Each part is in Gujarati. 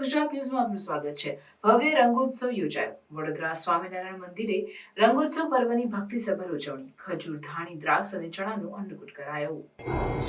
ગુજરાત ન્યૂઝમાં આપનું સ્વાગત છે। ભવ્ય રંગોત્સવ યોજાયો। વડોદરા સ્વામિનારાયણ મંદિરે રંગોત્સવ પર્વની ભક્તિસભર ઉજવણી। ખજૂર, ધાણી, દ્રાક્ષ અને ચણાનું અન્નકૂટ કરાયો।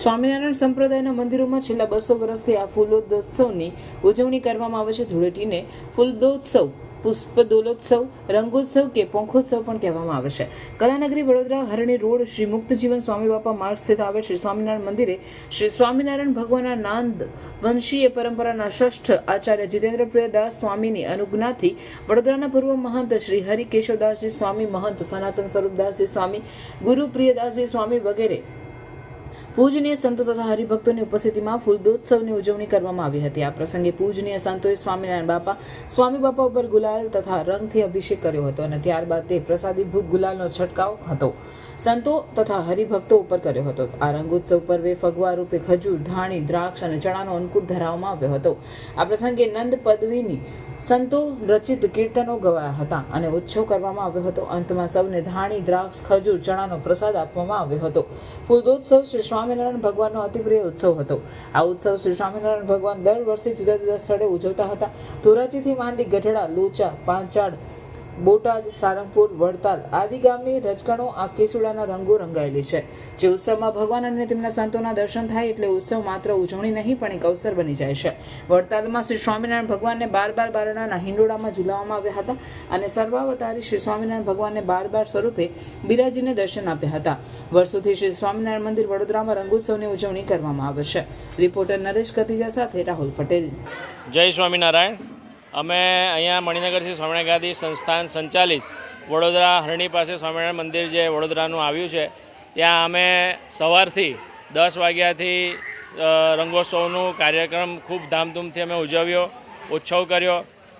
સ્વામિનારાયણ સંપ્રદાયના મંદિરોમાં છેલ્લા 200 વર્ષથી આ ફૂલોત્સવની ઉજવણી કરવામાં આવે છે। ધૂળેટીને ફૂલદોત્સવ, પુષ્પદોલોત્સવ, રંગોત્સવ કે પોંખોત્સવ પણ કહેવામાં આવે છે। કલાનગરી વડોદરા હરણી રોડ શ્રી મુક્તજીવન સ્વામી બાપા માર્ગ સ્થિત આવેલ શ્રી સ્વામિનારાયણ મંદિરે શ્રી સ્વામિનારાયણ ભગવાનના નાંદ વંશીય પરંપરાના શ્રેષ્ઠ આચાર્ય જીતેન્દ્રપ્રિય દાસ સ્વામીની અનુજ્ઞાથી વડોદરાના પૂર્વ મહંત શ્રી હરિ કેશવદાસજી સ્વામી, મહંત સનાતન સ્વરૂપદાસજી સ્વામી, ગુરુ પ્રિયદાસજી સ્વામી વગેરે પૂજનીય સંતો તથા હરિભક્તોની ઉપસ્થિતિમાં ફૂલદોત્સવની ઉજવણી કરવામાં આવી હતી। આ પ્રસંગે પૂજનીય સંતોએ સ્વામી બાપા ઉપર ગુલાલ તથા રંગથી અભિષેક કર્યો હતો અને ત્યારબાદ તે પ્રસાદીભૂત ગુલાલનો છંટકાવ હતો સંતો તથા હરિભક્તો ઉપર કર્યો હતો। આ રંગોત્સવ પર્વે ફગવા રૂપે ખજૂર, ધાણી, દ્રાક્ષ અને ચણાનો અન્નકૂટ ધરાવવામાં આવ્યો હતો। આ પ્રસંગે નંદ પદવીની સંતો રચિત કીર્તનો ગવાયા હતા અને ઉત્સવ કરવામાં આવ્યો હતો। અંતમાં સૌને ધાણી, દ્રાક્ષ, ખજૂર, ચણાનો પ્રસાદ આપવામાં આવ્યો હતો। ફૂલદોત્સવ શ્રી સ્વામિનારાયણ ભગવાનનો અતિપ્રિય ઉત્સવ હતો। આ ઉત્સવ શ્રી સ્વામિનારાયણ ભગવાન દર વર્ષે જુદા જુદા સ્થળે ઉજવતા હતા। ધોરાજીથી માંડી ગઢડા, લોચા, પાંચાળ, બોટાદ, સારંગપુર, વડતાલ આદિ ગામની રજકણો આ કેસુડાના રંગો રંગાયેલી છે। જે ઉત્સવમાં ભગવાન અને તેમના સંતોના દર્શન થાય એટલે ઉત્સવ માત્ર ઉજવણી નહીં પણ એક અવસર બની જાય છે। વડતાલમાં શ્રી સ્વામિનારાયણ ભગવાનને 12 બારણાના હિંડોળામાં ઝુલાવવામાં આવ્યા હતા અને સર્વાવતારી શ્રી સ્વામિનારાયણ ભગવાનને 12 સ્વરૂપે બિરાજીને દર્શન આપ્યા હતા। વર્ષોથી શ્રી સ્વામિનારાયણ મંદિર વડોદરામાં રંગોત્સવની ઉજવણી કરવામાં આવે છે। રિપોર્ટર નરેશ કતિજા સાથે રાહુલ પટેલ। જય સ્વામિનારાયણ। અમે અહીંયા મણિનગર શ્રી સ્વામિનારાયણ ગાદી સંસ્થાન સંચાલિત વડોદરા હરણી પાસે સ્વામિનારાયણ મંદિર જે વડોદરાનું આવ્યું છે ત્યાં અમે સવારથી 10 વાગ્યાથી રંગોત્સવનું કાર્યક્રમ ખૂબ ધામધૂમથી અમે ઉજવ્યો, ઉત્સવ કર્યો।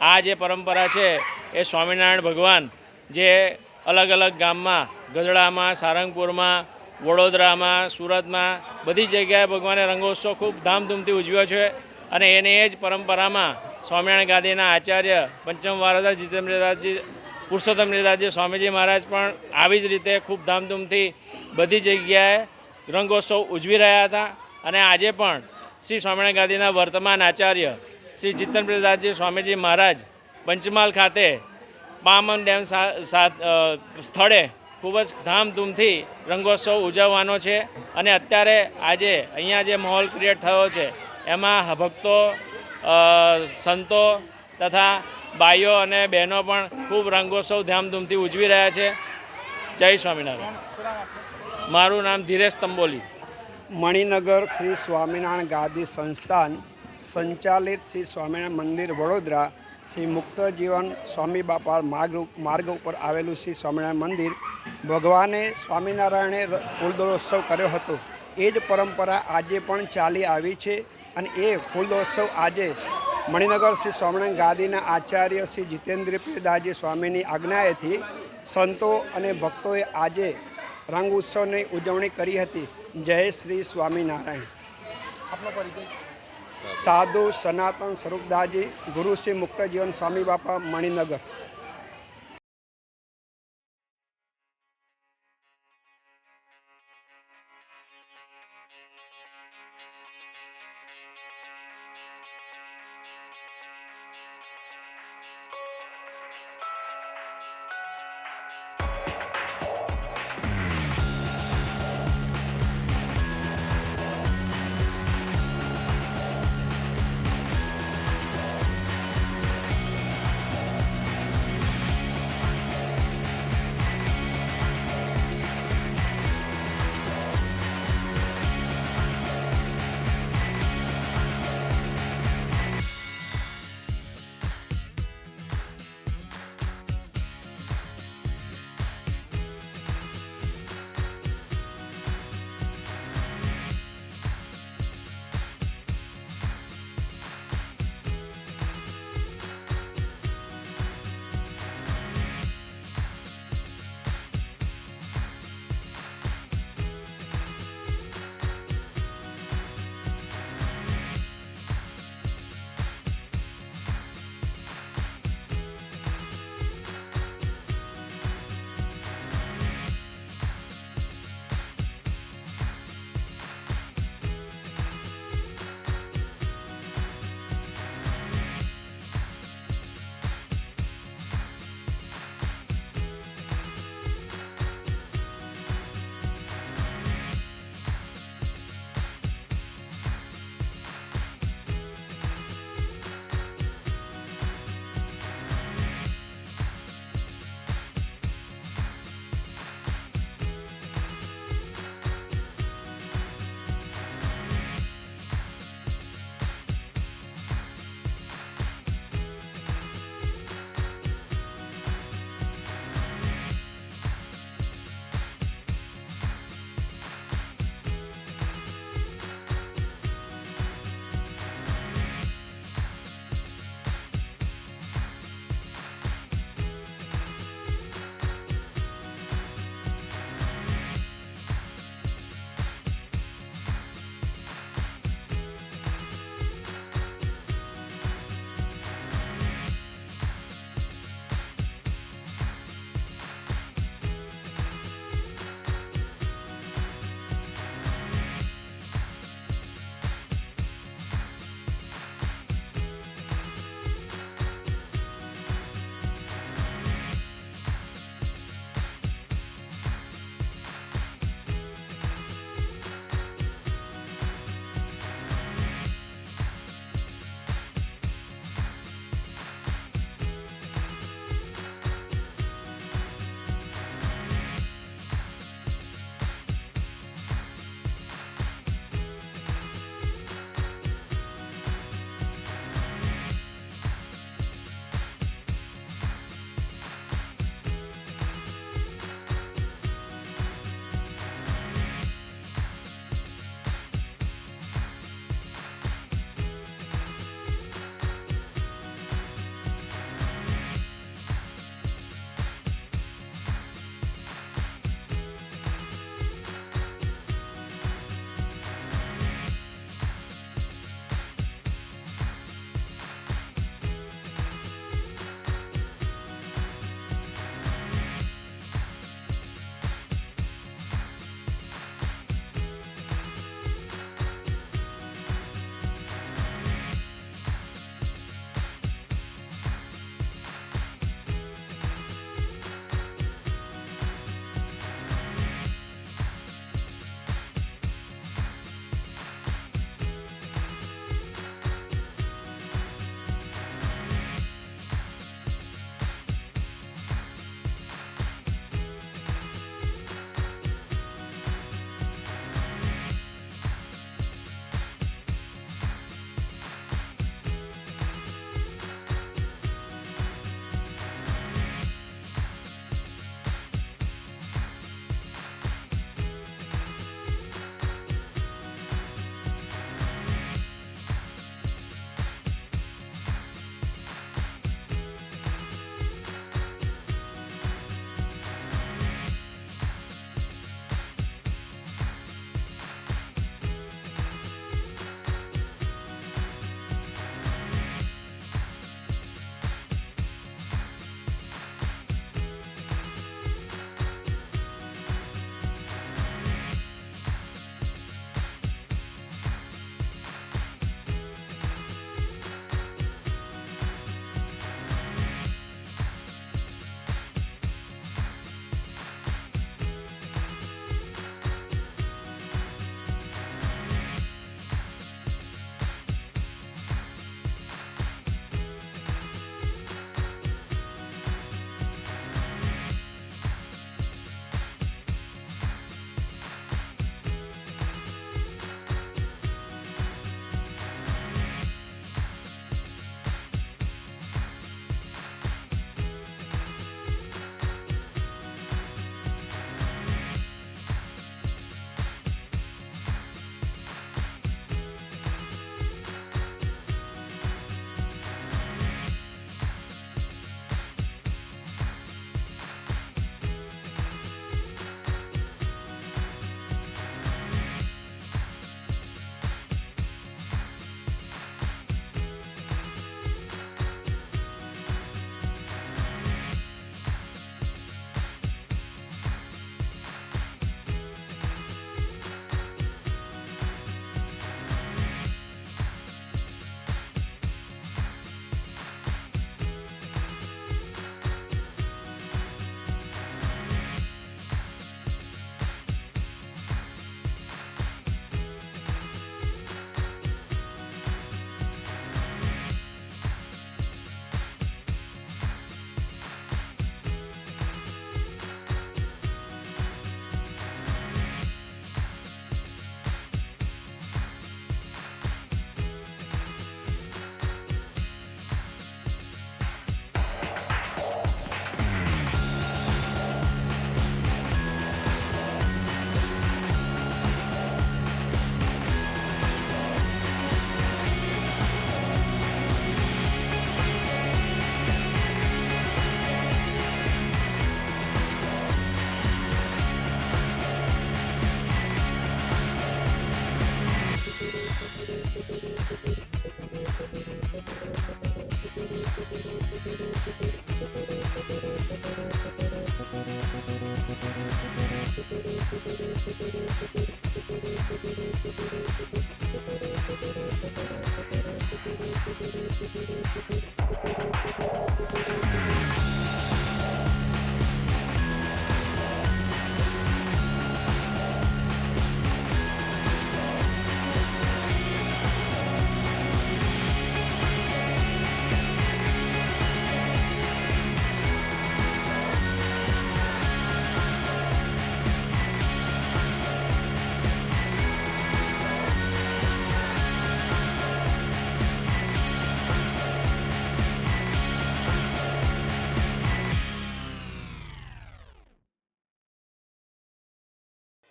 આ જે પરંપરા છે એ સ્વામિનારાયણ ભગવાન જે અલગ અલગ ગામમાં, ગઢડામાં, સારંગપુરમાં, વડોદરામાં, સુરતમાં બધી જગ્યાએ ભગવાને રંગોત્સવ ખૂબ ધામધૂમથી ઉજવ્યો છે અને એને એ જ પરંપરામાં સ્વામિનારાયણ ગાદીના આચાર્ય પંચમ વારદાસ જીતેન્દ્રદાસજી પુરુષોત્તમદાસજી સ્વામીજી મહારાજ પણ આવી જ રીતે ખૂબ ધામધૂમથી બધી જગ્યાએ રંગોત્સવ ઉજવી રહ્યા હતા અને આજે પણ શ્રી સ્વામિનારાયણ ગાદીના વર્તમાન આચાર્ય શ્રી જીતેન્દ્રદાસજી સ્વામીજી મહારાજ પંચમહાલ ખાતે પામન ડેમ સ્થળે ખૂબ જ ધામધૂમથી રંગોત્સવ ઉજવવાનો છે અને અત્યારે આજે અહીંયા જે માહોલ ક્રિએટ થયો છે એમાં ભક્તો, સંતો તથા ભાઈઓ અને બહેનો પણ ખૂબ રંગોત્સવ ધામધૂમથી ઉજવી રહ્યા છે। જય સ્વામિનારાયણ। મારું નામ ધીરેશ તંબોલી। મણિનગર શ્રી સ્વામિનારાયણ ગાદી સંસ્થાન સંચાલિત શ્રી સ્વામિનારાયણ મંદિર વડોદરા શ્રી મુક્તજીવન સ્વામી બાપા માર્ગ ઉપર આવેલું શ્રી સ્વામિનારાયણ મંદિર ભગવાને સ્વામિનારાયણે ફૂલદોત્સવ કર્યો હતો એ જ પરંપરા આજે પણ ચાલી આવી છે અને એ ફૂલદોત્સવ આજે મણિનગર શ્રી સ્વામિનારાયણ ગાદીના આચાર્ય શ્રી જીતેન્દ્રપ્રિયદાસજી સ્વામીની આજ્ઞાએથી સંતો અને ભક્તોએ આજે રંગ ઉત્સવની ઉજવણી કરી હતી। જય શ્રી સ્વામિનારાયણ। આપનો પરિચય? સાધુ સનાતન સ્વરૂપદાસજી, ગુરુ શ્રી મુક્તજીવન સ્વામી બાપા, મણિનગર।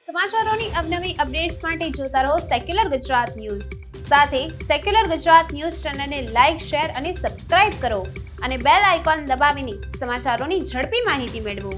સમાચારોની અવનવી અપડેટ્સ માટે જોતા રહો સેક્યુલર ગુજરાત ન્યૂઝ. સાથે સેક્યુલર ગુજરાત ન્યૂઝ ચેનલને લાઇક, શેર અને સબસ્ક્રાઇબ કરો અને બેલ આઇકોન દબાવીને સમાચારોની ઝડપી માહિતી મેળવો.